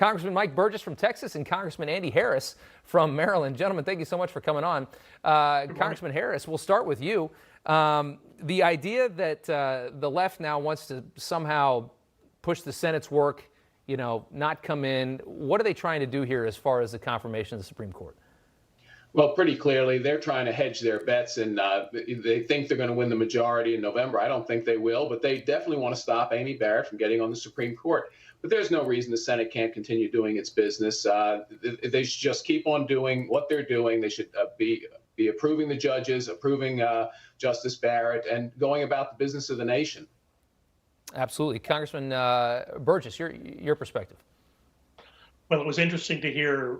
Congressman Mike Burgess from Texas and Congressman Andy Harris from Maryland. Gentlemen, thank you so much for coming on. Congressman Harris, we'll start with you. The idea that the left now wants to somehow push the Senate's work, not come in, what are they trying to do here as far as the confirmation of the Supreme Court? Well, pretty clearly, they're trying to hedge their bets, and they think they're going to win the majority in November. I don't think they will, but they definitely want to stop Amy Barrett from getting on the Supreme Court. But there's no reason the Senate can't continue doing its business. They should just keep on doing what they're doing. They should be approving the judges, approving Justice Barrett, and going about the business of the nation. Absolutely. Congressman Burgess, your perspective. Well, it was interesting to hear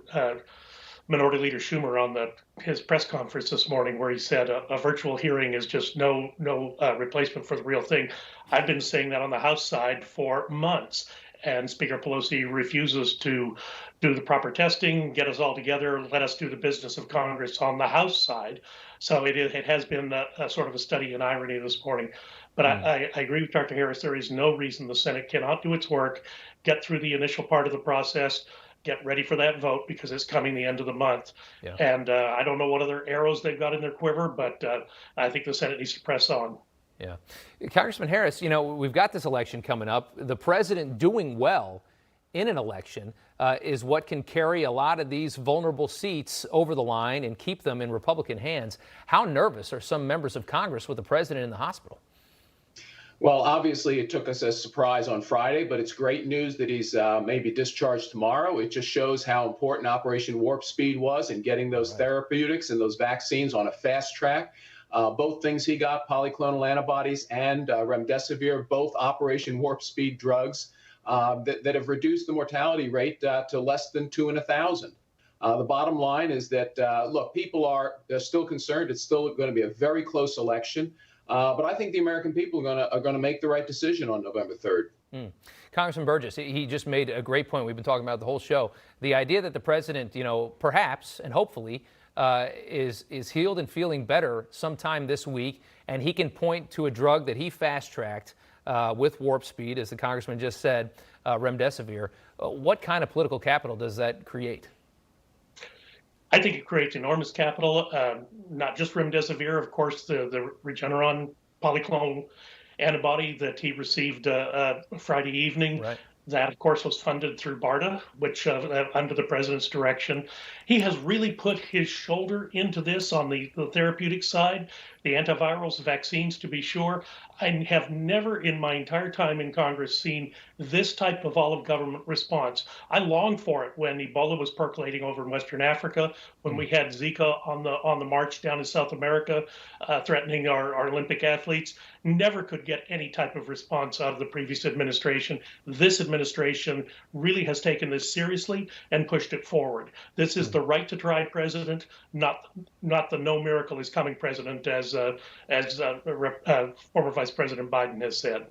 Minority Leader Schumer on his press conference this morning, where he said a virtual hearing is just no replacement for the real thing. I've been saying that on the House side for months, and Speaker Pelosi refuses to do the proper testing, get us all together, let us do the business of Congress on the House side. So it has been a sort of a study in irony this morning. But I agree with Dr. Harris. There is no reason the Senate cannot do its work, get through the initial part of the process, get ready for that vote, because it's coming the end of the month. Yeah. And I don't know what other arrows they've got in their quiver, but I think the Senate needs to press on. Yeah. Congressman Harris, we've got this election coming up. The president doing well in an election is what can carry a lot of these vulnerable seats over the line and keep them in Republican hands. How nervous are some members of Congress with the president in the hospital? Well, obviously, it took us as a surprise on Friday, but it's great news that he's maybe discharged tomorrow. It just shows how important Operation Warp Speed was in getting those therapeutics and those vaccines on a fast track. Both things he got, polyclonal antibodies and remdesivir, both Operation Warp Speed drugs that have reduced the mortality rate to less than 2 in 1,000. The bottom line is that, look, people are still concerned. It's still going to be a very close election. But I think the American people are going to make the right decision on November 3rd. Congressman Burgess, he just made a great point. We've been talking about the whole show. The idea that the president, perhaps and hopefully is healed and feeling better sometime this week, and he can point to a drug that he fast-tracked with Warp Speed, as the congressman just said, remdesivir. What kind of political capital does that create? I think it creates enormous capital, not just remdesivir, of course, the Regeneron polyclonal antibody that he received Friday evening. Right. That, of course, was funded through BARDA, which under the president's direction. He has really put his shoulder into this on the therapeutic side, the antivirals, vaccines, to be sure. I have never in my entire time in Congress seen this type of all-of-government response. I longed for it when Ebola was percolating over in Western Africa, when we had Zika on the march down to South America, threatening our Olympic athletes. Never could get any type of response out of the previous administration. This administration really has taken this seriously and pushed it forward. This is the right to try president, not the no miracle is coming president, as former Vice President Biden has said.